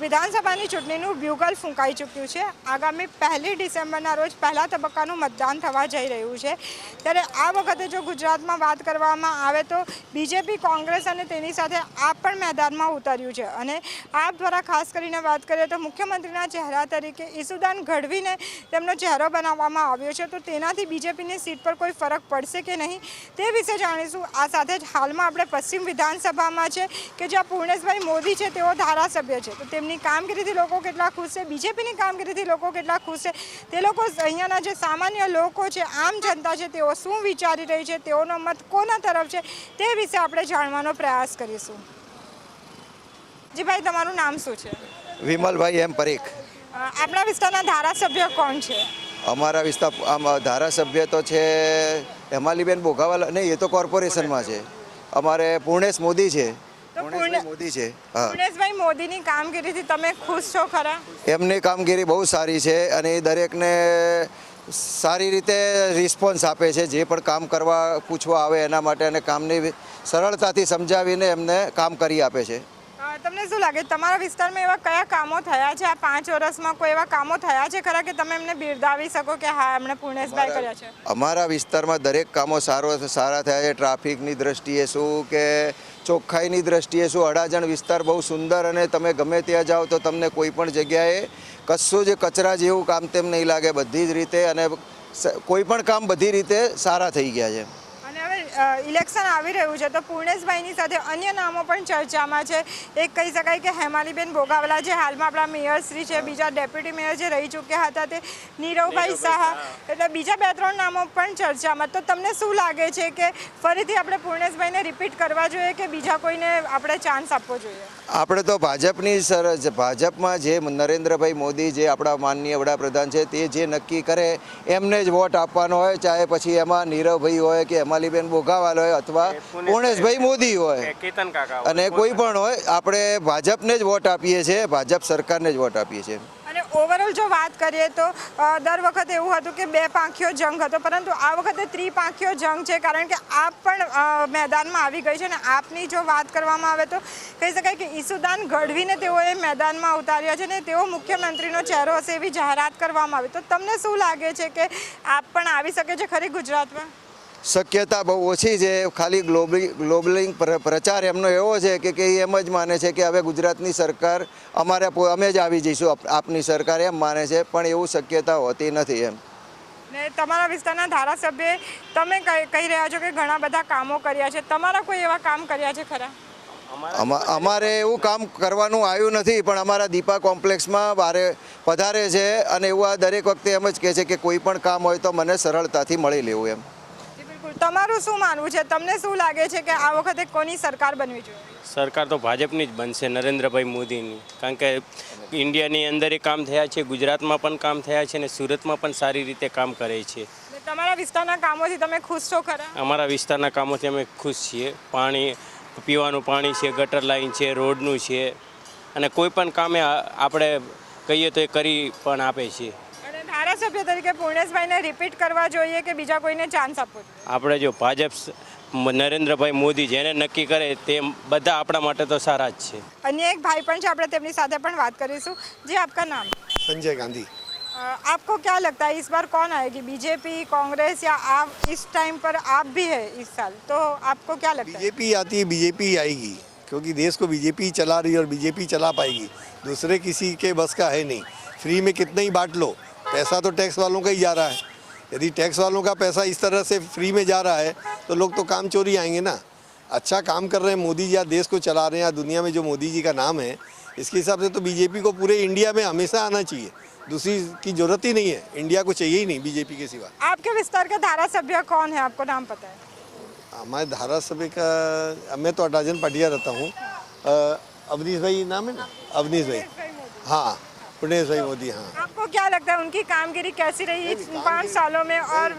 વિધાનસભાની ચૂંટણીનું બ્યુગલ ફૂંકાઈ ચૂક્યું છે। આગામી 1 ડિસેમ્બરના રોજ પહેલા તબક્કાનું મતદાન થવા જઈ રહ્યું છે। ત્યારે આ વખતે જો ગુજરાતમાં વાત કરવામાં આવે તો બીજેપી, કોંગ્રેસ અને તેની સાથે આપ પણ મેદાનમાં ઉતર્યું છે। અને આપ દ્વારા ખાસ કરીને વાત કરીએ તો મુખ્યમંત્રીના ચહેરા તરીકે ઈસુદાન ગઢવીને તેમનો ચહેરો બનાવવામાં આવ્યો છે। તો તેનાથી બીજેપીની સીટ પર કોઈ ફરક પડશે કે નહીં તે વિશે જાણીશું। આ સાથે જ હાલમાં આપણે પશ્ચિમ વિધાનસભામાં છે કે જ્યાં પૂર્ણેશભાઈ મોદી છે, તેઓ ધારાસભ્ય છે। તો તેમની કામગીરીથી લોકો કેટલા ખુશ છે, બીજેપીની કામગીરીથી લોકો કેટલા ખુશ છે, તે લોકો અહીંયાના જે સામાન્ય લોકો છે, આમ જનતા છે, તેઓ શું વિચારી રહી છે, તેઓનો મત કોના તરફ છે તે વિશે આપણે જાણવાનો પ્રયાસ કરીશું। જી ભાઈ, તમારું નામ શું છે? વિમલભાઈ એમ પરીખ। આપણા વિસ્તારના ધારાસભ્ય કોણ છે? અમારા વિસ્તાર ધારાસભ્ય તો છે હેમાલીબેન બોઘાવાલા, નહીં, એ તો કોર્પોરેશનમાં છે। અમારે પૂર્ણેશ મોદી છે, પૂર્ણેશભાઈ મોદી છે। હા, પૂર્ણેશભાઈ મોદીની કામગીરીથી તમે ખુશ છો ખરા? એમની કામગીરી બહુ સારી છે અને એ દરેકને સારી રીતે રિસ્પોન્સ આપે છે। જે પણ કામ કરવા પૂછવા આવે એના માટે અને કામની સરળતાથી સમજાવીને એમને કામ કરી આપે છે। તમને શું લાગે, તમારા વિસ્તારમાં એવા કયા કામો થયા છે આ 5 વર્ષમાં? કોઈ એવા કામો થયા છે ખરા કે તમે એમને બિરદાવી શકો કે હા, એમણે પૂર્ણેશભાઈ કર્યા છે? અમારા વિસ્તારમાં દરેક કામો સારા થયા છે। ટ્રાફિકની દ્રષ્ટિએ શું કે ચોખ્ખાઈની દ્રષ્ટિએ શું, અડાજણ વિસ્તાર બહુ સુંદર, અને તમે ગમે ત્યાં જાઓ તો તમને કોઈ પણ જગ્યાએ કશું જ કચરા જેવું કામ તેમ નહીં લાગે, બધી જ રીતે, અને કોઈ પણ કામ બધી રીતે સારા થઈ ગયા છે। ઇલેક્શન આવી રહ્યું છે તો પૂર્ણેશભાઈની સાથે અન્ય નામો પણ ચર્ચામાં છે। એક કહી શકાય કે હેમાલીબેન બોઘાવાલા, જે હાલમાં આપણા મેયરશ્રી છે, બીજા ડેપ્યુટી મેયર જે રહી ચૂક્યા હતા તે નીરવભાઈ શાહ, એટલે બીજા 2-3 નામો પણ ચર્ચામાં। તો તમને શું લાગે છે કે ફરીથી આપણે પૂર્ણેશભાઈને રિપીટ કરવા જોઈએ કે બીજા કોઈને આપણે ચાન્સ આપવો જોઈએ? આપણે તો ભાજપમાં જે નરેન્દ્રભાઈ મોદી, જે આપણા માનનીય વડાપ્રધાન છે, તે જે નક્કી કરે એમને જ વોટ આપવાનો હોય, ચાહે પછી એમાં નીરવભાઈ હોય કે હેમાલીબેન બોઘાવાલા હોય અથવા પૂર્ણેશભાઈ મોદી હોય અને કોઈ પણ હોય, આપણે ભાજપને જ વોટ આપીએ છીએ, ભાજપ સરકારને જ વોટ આપીએ છીએ। અને ઓવરઓલ જો વાત કરીએ તો દર વખતે એવું હતું કે 2 પાંખીયો જંગ હતો, પરંતુ આ વખતે 3 પાંખીયો જંગ છે, કારણ કે આપ પણ મેદાનમાં આવી ગઈ છે। અને આપની જો વાત કરવામાં આવે તો કહી શકાય કે ઈસુદાન ગઢવીને તેઓએ મેદાનમાં ઉતાર્યા છે ને તેઓ મુખ્યમંત્રીનો ચહેરો હશે એવી જાહેરાત કરવામાં આવી। તો તમને શું લાગે છે કે આપ પણ આવી શકે છે ખરી ગુજરાતમાં? શક્યતા બહુ ઓછી છે। ખાલી ગ્લોબલિંગ પ્રચાર એમનો એવો છે કે એ એમ જ માને છે કે હવે ગુજરાતની સરકાર અમે જ આવી જઈશું, આપની સરકાર એમ માને છે, પણ એવું શક્યતા હોતી નથી એમ। ને તમારા વિસ્તારના ધારાસભ્ય, તમે કહી રહ્યા છો કે ઘણા બધા કામો કર્યા છે, તમારા કોઈ એવા કામ કર્યા છે ખરા? અમારે એવું કામ કરવાનું આવ્યું નથી, પણ અમારા દીપા કોમ્પ્લેક્સમાં પધારે છે અને એવું આ દરેક વખતે એમ જ કહે છે કે કોઈ પણ કામ હોય તો મને સરળતાથી મળી લેવું એમ। તમારું શું માનવું છે? તમને શું લાગે છે કે આ વખતે કોની સરકાર બનવી જોઈએ? સરકાર તો ભાજપની જ બનશે, નરેન્દ્રભાઈ મોદીની, કારણ કે ઇન્ડિયાની અંદર કામ થયા છે, ગુજરાતમાં પણ કામ થયા છે અને સુરતમાં પણ સારી રીતે કામ કરે છે। તમારા વિસ્તારના કામોથી તમે ખુશ છો ખરા? અમારા વિસ્તારના કામોથી અમે ખુશ છીએ। પાણી, પીવાનું પાણી છે, ગટર લાઈન છે, રોડનું છે, અને કોઈ પણ કામે આપણે કહીએ તો એ કરી પણ આપે છે। ધારાસભ્ય તરીકે પૂર્ણેશભાઈને રિપીટ કરવા જોઈએ કે બીજા કોઈને ચાન્સ આપવો જોઈએ? આપણે જો ભાજપ, નરેન્દ્રભાઈ મોદી જેને નક્કી કરે તે બધા આપણા માટે તો સારા જ છે। अन्य एक भाई पण છે, આપણે તેમની સાથે પણ વાત કરીશું। जी, आपका नाम? संजय गांधी। आपको क्या लगता है इस बार कौन आएगी, बीजेपी, कांग्रेस, या आप इस टाइम पर आप भी है इस साल, तो आपको क्या लगता है? बीजेपी आती है, बीजेपी आएगी, क्योंकि देश को बीजेपी चला रही है और बीजेपी चला पाएगी। दूसरे किसी के बस का है नहीं। फ्री में कितना ही बांट लो, पैसा तो टैक्स वालों का ही जा रहा है। यदि टैक्स वालों का पैसा इस तरह से फ्री में जा रहा है तो लोग तो काम चोरी आएंगे ना। अच्छा काम कर रहे हैं मोदी जी, देश को चला रहे हैं, दुनिया में जो मोदी जी का नाम है, इसके हिसाब से तो बीजेपी को पूरे इंडिया में हमेशा आना चाहिए। दूसरी की जरूरत ही नहीं है, इंडिया को चाहिए ही नहीं बीजेपी के सिवा। आपके विस्तार का धारासभ्य कौन है, आपको नाम पता है? हमारे धारासभ्य का, मैं तो अडाजन पटिया रहता हूँ, अवनीश भाई नाम है ना, अवनीश भाई, हाँ, पूर्णेश भाई मोदी। हाँ, आपको क्या लगता है उनकी कामगिरी कैसी रही 5 सालों में? और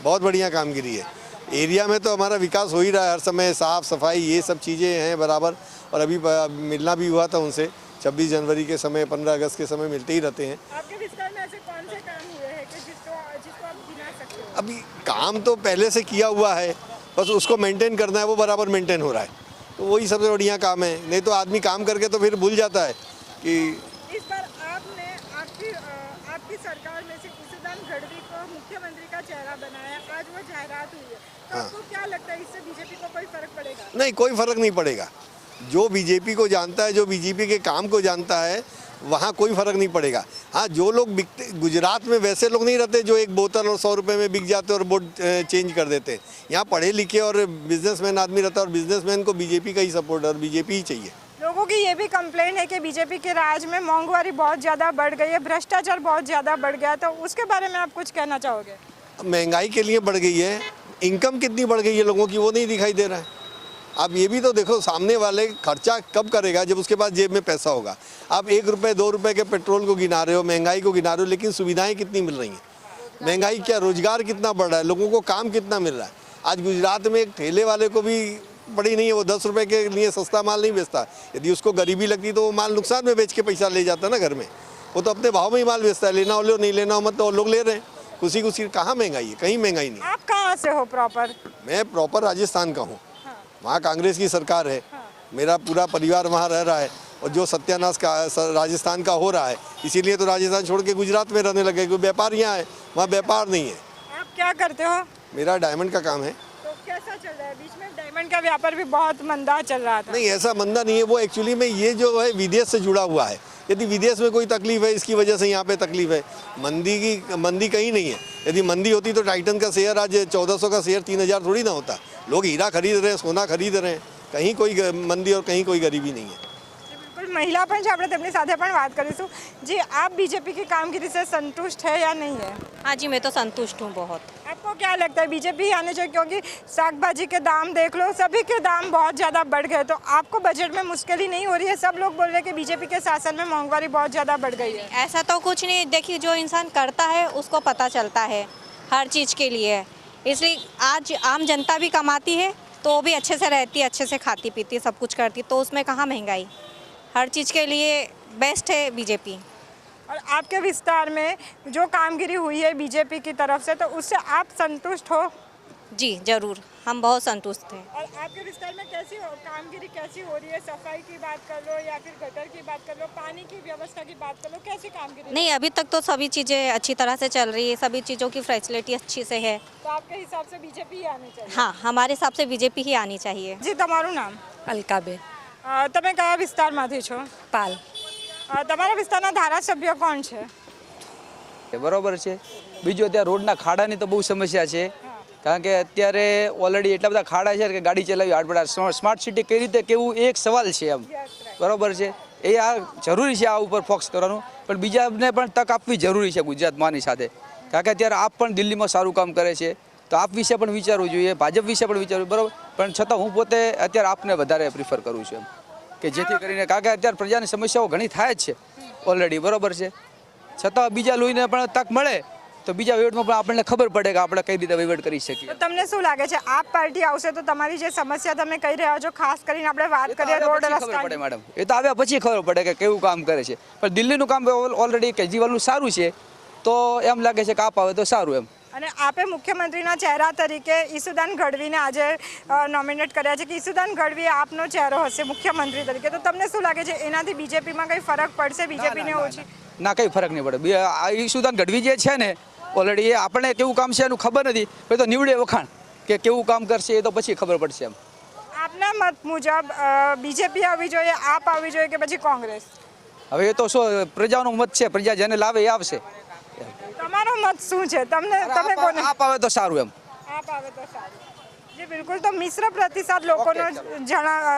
बहुत बढ़िया कामगिरी है। एरिया में तो हमारा विकास हो ही रहा है हर समय, साफ सफाई ये सब चीज़ें हैं बराबर। और अभी मिलना भी हुआ था उनसे 26 जनवरी के समय, 15 अगस्त के समय मिलते ही रहते हैं। आपके विस्तार में ऐसे कौन से काम हुए हैं कि जिसको आप गिना सकते हो? अभी काम तो पहले से किया हुआ है, बस उसको मेंटेन करना है, वो बराबर मेंटेन हो रहा है, तो वही सबसे बढ़िया काम है। नहीं तो आदमी काम करके तो फिर भूल जाता है कि इस बार आपकी सरकार में से ईसुदान गढ़वी को मुख्यमंत्री का चेहरा बनाया, आज वो जाहिरात हुई है, तो आपको क्या लगता है इससे बीजेपी को कोई फर्क पड़ेगा? नहीं, कोई फर्क नहीं पड़ेगा। जो बीजेपी को जानता है, जो बीजेपी के काम को जानता है, वहाँ कोई फर्क नहीं पड़ेगा। हाँ, जो लोग बिकते गुजरात में वैसे लोग नहीं रहते जो एक बोतल और 100 रुपये में बिक जाते और बोर्ड चेंज कर देते। यहाँ पढ़े लिखे और बिजनेसमैन आदमी रहता है और बिजनेसमैन को बीजेपी का ही सपोर्ट और बीजेपी ही चाहिए। लोगों की ये भी कंप्लेन है कि बीजेपी के राज में महंगाई बहुत ज़्यादा बढ़ गई है, भ्रष्टाचार बहुत ज़्यादा बढ़ गया है, तो उसके बारे में आप कुछ कहना चाहोगे? महंगाई के लिए बढ़ गई है, इनकम कितनी बढ़ गई है लोगों की वो नहीं दिखाई दे रहा है। आप ये भी तो देखो, सामने वाले खर्चा कब करेगा जब उसके पास जेब में पैसा होगा। आप 1 रुपये 2 रुपये के पेट्रोल को गिना रहे हो, महंगाई को गिना रहे हो, लेकिन सुविधाएं कितनी मिल रही हैं? महंगाई क्या, रोजगार कितना बढ़ रहा है, लोगों को काम कितना मिल रहा है? आज गुजरात में एक ठेले वाले को भी पड़ी नहीं है, वो 10 रुपये के लिए सस्ता माल नहीं बेचता। यदि उसको गरीबी लगती तो वो माल नुकसान में बेच के पैसा ले जाता ना घर में। वो तो अपने भाव में ही माल बेचता है, लेना हो लो, नहीं लेना हो मत, तो लोग ले रहे हैं खुशी खुशी। कहाँ महंगाई है? कहीं महंगाई नहीं। आप कहाँ से हो प्रॉपर? मैं प्रॉपर राजस्थान का हूँ। वहाँ कांग्रेस की सरकार है, मेरा पूरा परिवार वहाँ रह रहा है, और जो सत्यानाश का राजस्थान का हो रहा है, इसीलिए तो राजस्थान छोड़ के गुजरात में रहने लगे, क्योंकि व्यापार यहाँ है, वहाँ व्यापार नहीं है। आप क्या करते हो? मेरा डायमंड का काम है। तो कैसा चल रहा है? बीच में डायमंड का व्यापार भी बहुत मंदा चल रहा था। नहीं, ऐसा मंदा नहीं है, वो एक्चुअली में ये जो है विदेश से जुड़ा हुआ है। यदि विदेश में कोई तकलीफ है, इसकी वजह से यहाँ पे तकलीफ है। मंदी कहीं नहीं है। यदि मंदी होती तो टाइटन का शेयर आज 1400 का शेयर 3000 थोड़ी ना होता। लोग हीरा खरीद रहे हैं, सोना खरीद रहे हैं, कहीं कोई मंदी और कहीं कोई गरीबी नहीं है। बिल्कुल, महिला પણ છે, આપણે તેમની સાથે પણ વાત કરીશું। जी, आप बीजेपी की कामगिरी से संतुष्ट है या नहीं है? हाँ जी, मैं तो संतुष्ट हूँ बहुत। आपको क्या लगता है बीजेपी ही आने चाहिए? क्योंकि साग भाजी के दाम देख लो, सभी के दाम बहुत ज़्यादा बढ़ गए, तो आपको बजट में मुश्किल ही नहीं हो रही है? सब लोग बोल रहे हैं कि बीजेपी के शासन में महंगाई बहुत ज़्यादा बढ़ गई है। ऐसा तो कुछ नहीं, देखिए जो इंसान करता है उसको पता चलता है हर चीज़ के लिए। इसलिए आज आम जनता भी कमाती है तो वो भी अच्छे से रहती है, अच्छे से खाती पीती है, सब कुछ करती है, तो उसमें कहाँ महंगाई। हर चीज़ के लिए बेस्ट है बीजेपी। और आपके विस्तार में जो कामगिरी हुई है बीजेपी की तरफ से, तो उससे आप संतुष्ट हो? जी ज़रूर, हम बहुत संतुष्ट हैं। और आपके विस्तार में कामगिरी कैसी हो रही है? सफाई की बात कर लो या फिर गटर की बात कर लो, पानी की व्यवस्था की बात कर लो, कैसी कामगिरी? नहीं, अभी तक तो सभी चीज़ें अच्छी तरह से चल रही है, सभी चीज़ों की फैसिलिटी अच्छी से है। तो आपके हिसाब से बीजेपी ही आनी चाहिए? हाँ, हमारे हिसाब से बीजेपी ही आनी चाहिए। जी, તમારું નામ? અલકાબેન તમે કયા વિસ્તારમાંથી છો? પાલ તમારા વિસ્તારના ધારાસભ્ય કોણ છે? બરોબર છે। બીજું અત્યારે રોડના ખાડાની તો બહુ સમસ્યા છે, કારણ કે અત્યારે ઓલરેડી એટલા બધા ખાડા છે કે ગાડી ચલાવી આડપડા। સ્માર્ટ સિટી કઈ રીતે કેવું એક સવાલ છે એમ, બરોબર છે। એ આ જરૂરી છે, આ ઉપર ફોકસ કરવાનું, પણ બીજાને પણ તક આપવી જરૂરી છે ગુજરાતમાંની સાથે, કારણ કે અત્યારે આપ પણ દિલ્હીમાં સારું કામ કરે છે, તો આપ વિશે પણ વિચારવું જોઈએ, ભાજપ વિશે પણ વિચારવું, બરાબર। પણ છતાં હું પોતે અત્યારે આપને વધારે પ્રિફર કરું છું એમ, કે જેથી કરીને, કારણ કે અત્યારે પ્રજાની સમસ્યાઓ ઘણી થાય જ છે ઓલરેડી, બરાબર છે। છતાં બીજા લોહીને પણ તક મળે તો બીજા વહીવટમાં પણ આપણને ખબર પડે કે આપણે કઈ રીતે વહીવટ કરી શકીએ। તો તમને શું લાગે છે, આપ પાર્ટી આવશે તો તમારી જે સમસ્યા તમે કહી રહ્યા છો, ખાસ કરીને આપણે વાત કરીએ રોડ ખબર રસ્તા, પડે મેડમ, એ તો આવ્યા પછી ખબર પડે કે કેવું કામ કરે છે। પણ દિલ્હીનું કામ ઓલરેડી કેજરીવાલનું સારું છે, તો એમ લાગે છે કે આપ આવે તો સારું એમ। અને આપે મુખ્યમંત્રીના ચહેરા તરીકે ઈસુદાન ગઢવીને આજે નોમિનેટ કર્યા છે કે ઈસુદાન ગઢવી આપનો ચહેરો હશે મુખ્યમંત્રી તરીકે, તો તમને શું લાગે છે એનાથી બીજેપીમાં કંઈ ફરક પડશે? બીજેપીને ઓછી? ના, કંઈ ફરક નહીં પડે। આ ઈસુદાન ગઢવી જે છે ને, ઓલરેડી એ આપણે કેવું કામ છે એનું ખબર નથી, પછી તો નીવડે વખાણ કે કેવું કામ કરશે એ તો પછી ખબર પડશે એમ। આપના મત મુજબ બીજેપી આવવી જોઈએ, આપ આવવી જોઈએ કે પછી કોંગ્રેસ? હવે એ તો શું પ્રજાનો મત છે, પ્રજા જેને લાવે એ આવશે। તમારો મત શું છે? તમે કોને? આપ આવે તો સારું એમ। આપ આવે તો સારું। જી બિલકુલ, તો મિશ્ર પ્રતિસાદ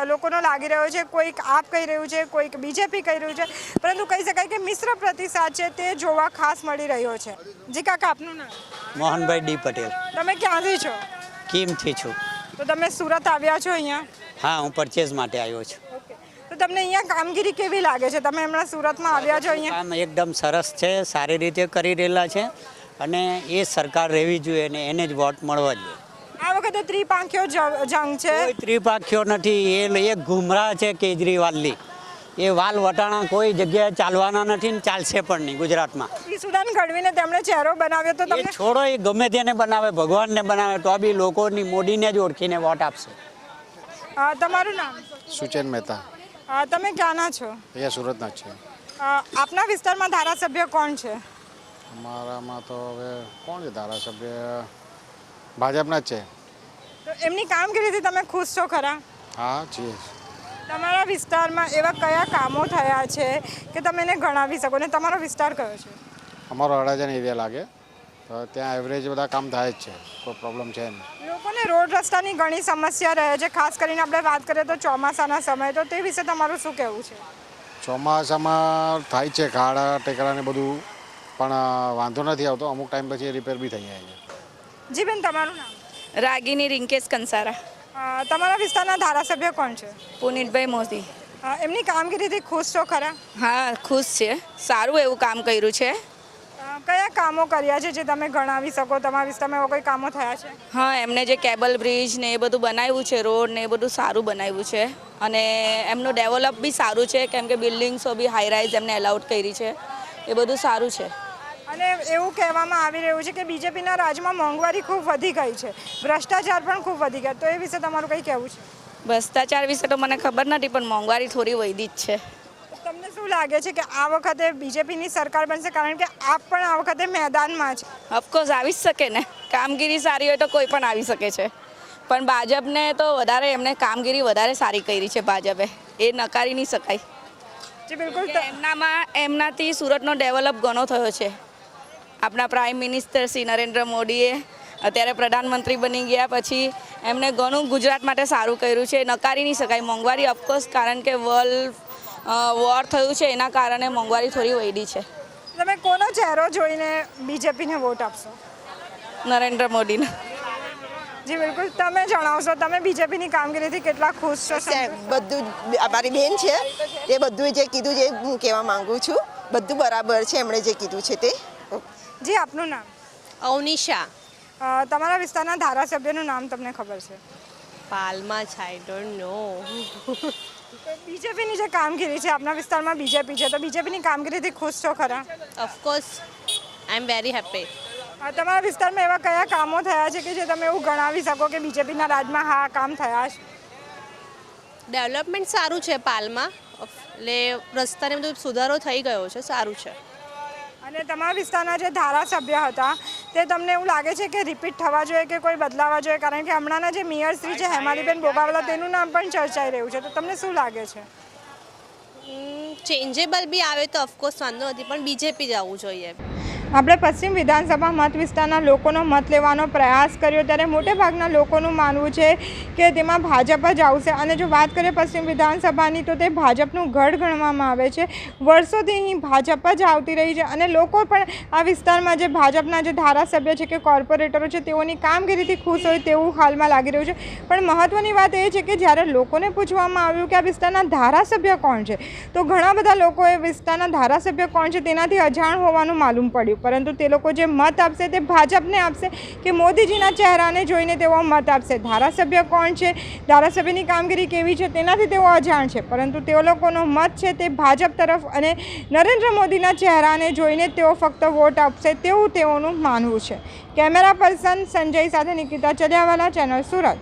લોકોનો લાગી રહ્યો છે। કોઈક આપ કહી રહ્યું છે, કોઈક બીજેપી કહી રહ્યું છે, પરંતુ કહી શકાય કે મિશ્ર પ્રતિસાદ છે તે જોવા ખાસ મળી રહ્યો છે। જી કાકા, આપનું નામ? મોહનભાઈ ડી પટેલ, તમે ક્યાંથી છો? કીમથી છું। તો તમે સુરત આવ્યા છો અહીંયા? હા, હું પરચેઝ માટે આવ્યો છું। ઓકે, તો તમને અહીંયા કામગીરી કેવી લાગે છે? તમે હમણાં સુરતમાં આવ્યા છો અહીંયા? કામ એકદમ સરસ છે, સારી રીતે કરી રહેલા છે, અને એ સરકાર રહેવી જોઈએ અને એને જ વોટ મળવા જોઈએ। આ વખતે ત્રિપાંખીયો જંગ છે। કોઈ ત્રિપાખ્યો નથી, એ એક ગુમરાહ છે કેજરીવાલની। એ વાલ વટાણા કોઈ જગ્યાએ ચાલવાના નથી ને ચાલશે પણ નહીં ગુજરાતમાં। ઈસુદાન ગઢવીને તેમણે ચહેરો બનાવ્યો, તો એ તમને છોડો, એ ગમે તેને બનાવે, ભગવાનને બનાવે, તો બી લોકોની મોદીને જ ઓળખીને વોટ આપશે। તમારું નામ? સુચેન મહેતા, તમે ક્યાંના છો? અહીંયા સુરતના જ છે। આપના વિસ્તારમાં ધારાસભ્ય કોણ છે? અમારામાં તો હવે કોણ છે ધારાસભ્ય? ભાજપના જ છે. તો એમની કામગીરીથી તમે ખુશ છો ખરા? હા છીએ. તમારા વિસ્તારમાં એવા કયા કામો થયા છે કે તમે એને ગણાવી શકો ને તમારો વિસ્તાર કયો છે? અમારો અડાજણ એરિયા લાગે તો ત્યાં એવરેજ બધા કામ થાય જ છે, કોઈ પ્રોબ્લેમ છે નહીં. લોકોને રોડ રસ્તાની ઘણી સમસ્યા રહે છે, ખાસ કરીને આપણે વાત કરીએ તો ચોમાસાના સમયે, તો તે વિશે તમારું શું કહેવું છે? ચોમાસામાં થાય છે ખાડા ટેકરા ને બધું, પણ વાંધો નથી આવતો. અમુક ટાઈમ પછી રિપેર બી થઈ જાય છે. જી બેન, તમારું નામ? રાગીની રિંકેશ કંસારા. તમારા વિસ્તારના ધારાસભ્ય કોણ છે? પુનિતભાઈ મોદી. એમની કામગીરીથી ખુશ છો ખરા? હા, ખુશ છે. સારું એવું કામ કર્યું છે. કયા કામો કર્યા છે જે તમે ગણાવી શકો? તમારા વિસ્તારમાં એવા કોઈ કામો થયા છે? હા, એમને જે કેબલ બ્રિજ ને એ બધું બનાવ્યું છે, રોડ ને એ બધું સારું બનાવ્યું છે. અને એમનું ડેવલપ બી સારું છે, કેમ કે બિલ્ડિંગ્સો બી હાઈ રાઇઝ એમને એલાઉડ કરી છે. એ બધું સારું છે. અને એવું કહેવામાં આવી રહ્યું છે કે બીજેપીના રાજમાં મોંઘવારી ખૂબ વધી ગઈ છે, ભ્રષ્ટાચાર પણ ખૂબ વધી ગયા, તો એ વિશે તમારું કંઈ કહેવું છે? ભ્રષ્ટાચાર વિશે તો મને ખબર નથી, પણ મોંઘવારી થોડી વધી જ છે. તમને શું લાગે છે કે આ વખતે બીજેપીની સરકાર બનશે? કારણ કે આપ પણ આ વખતે મેદાનમાં છે. ઓફકોર્સ આવી જ શકે ને. કામગીરી સારી હોય તો કોઈ પણ આવી શકે છે, પણ ભાજપને તો વધારે, એમને કામગીરી વધારે સારી કરી છે ભાજપે, એ નકારી નહીં શકાય. જી બિલકુલ. એમનાથી સુરતનો ડેવલપ ઘણો થયો છે. આપણા પ્રાઇમ મિનિસ્ટર શ્રી નરેન્દ્ર મોદીએ અત્યારે પ્રધાનમંત્રી બની ગયા પછી એમને ઘણું ગુજરાત માટે સારું કર્યું છે, નકારી નહીં શકાય. મોંઘવારી ઓફકોર્સ, કારણ કે વર્લ્ડ વોર થયું છે એના કારણે મોંઘવારી થોડી વધી છે. તમે કોનો ચહેરો જોઈને બીજેપીને વોટ આપશો? નરેન્દ્ર મોદીને. જી બિલકુલ. તમે જણાવશો, તમે બીજેપીની કામગીરીથી કેટલા ખુશ છો? બધું અમારી બેન છે, તે બધું જે કીધું છે હું કહેવા માંગુ છું. બધું બરાબર છે, એમણે જે કીધું છે તે. જી, આપનું નામ? અવનિશા. તમારા વિસ્તારના ધારાસભ્યનું નામ તમને ખબર છે? પાલમાં છે, આઈ ડોન્ટ નો. બીજેપીની જે કામગીરી છે, આપના વિસ્તારમાં બીજેપી છે, તો બીજેપીની કામગીરીથી ખુશ છો ખરા? Of course I am very happy. તમારા વિસ્તારમાં એવા કયા કામો થયા છે કે જે તમે એવું ગણાવી શકો કે બીજેપીના રાજમાં હા કામ થયા છે? ડેવલપમેન્ટ સારું છે પાલમાં, એટલે રસ્તાને બધું સુધારો થઈ ગયો છે, સારું છે. અને તમારા વિસ્તારના જે ધારાસભ્ય હતા તે તમને એવું લાગે છે કે રિપીટ થવા જોઈએ કે કોઈ બદલાવા જોઈએ? કારણ કે હમણાંના જે મેયર શ્રી છે હેમાલીબેન બોગાવાલા, તેનું નામ પણ ચર્ચાઈ રહ્યું છે, તો તમને શું લાગે છે? ચેન્જેબલ બી આવે તો ઓફકોર્સ વાંધો નથી, પણ બીજેપી જ આવવું જોઈએ. આપણે પશ્ચિમ વિધાનસભા મત વિસ્તારના લોકોનો મત લેવાનો પ્રયાસ કર્યો, ત્યારે મોટેભાગના લોકોનું માનવું છે કે તેમાં ભાજપ જ આવશે. અને જો વાત કરીએ પશ્ચિમ વિધાનસભાની, તો તે ભાજપનું ગઢ ગણવામાં આવે છે. વર્ષોથી અહીં ભાજપ જ આવતી રહી છે અને લોકો પણ આ વિસ્તારમાં જે ભાજપના જે ધારાસભ્ય છે કે કોર્પોરેટરો છે, તેઓની કામગીરીથી ખુશ હોય તેવું હાલમાં લાગી રહ્યું છે. પણ મહત્ત્વની વાત એ છે કે જ્યારે લોકોને પૂછવામાં આવ્યું કે આ વિસ્તારના ધારાસભ્ય કોણ છે, તો ઘણા બધા લોકોએ વિસ્તારના ધારાસભ્ય કોણ છે તેનાથી અજાણ હોવાનું માલુમ પડ્યું. પરંતુ તે લોકો જે મત આપશે તે ભાજપને આપશે કે મોદીજીના ચહેરાને જોઈને તેઓ મત આપશે. ધારાસભ્ય કોણ છે, ધારાસભ્યની કામગીરી કેવી છે તેનાથી તેઓ અજાણ છે, પરંતુ તેઓ લોકોનો મત છે તે ભાજપ તરફ અને નરેન્દ્ર મોદીના ચહેરાને જોઈને તેઓ ફક્ત વોટ આપશે તેવું તેઓનું માનવું છે. કેમેરા પર્સન સંજય સાથે નિકિતા ચલિયાવાલા, ચેનલ સુરત.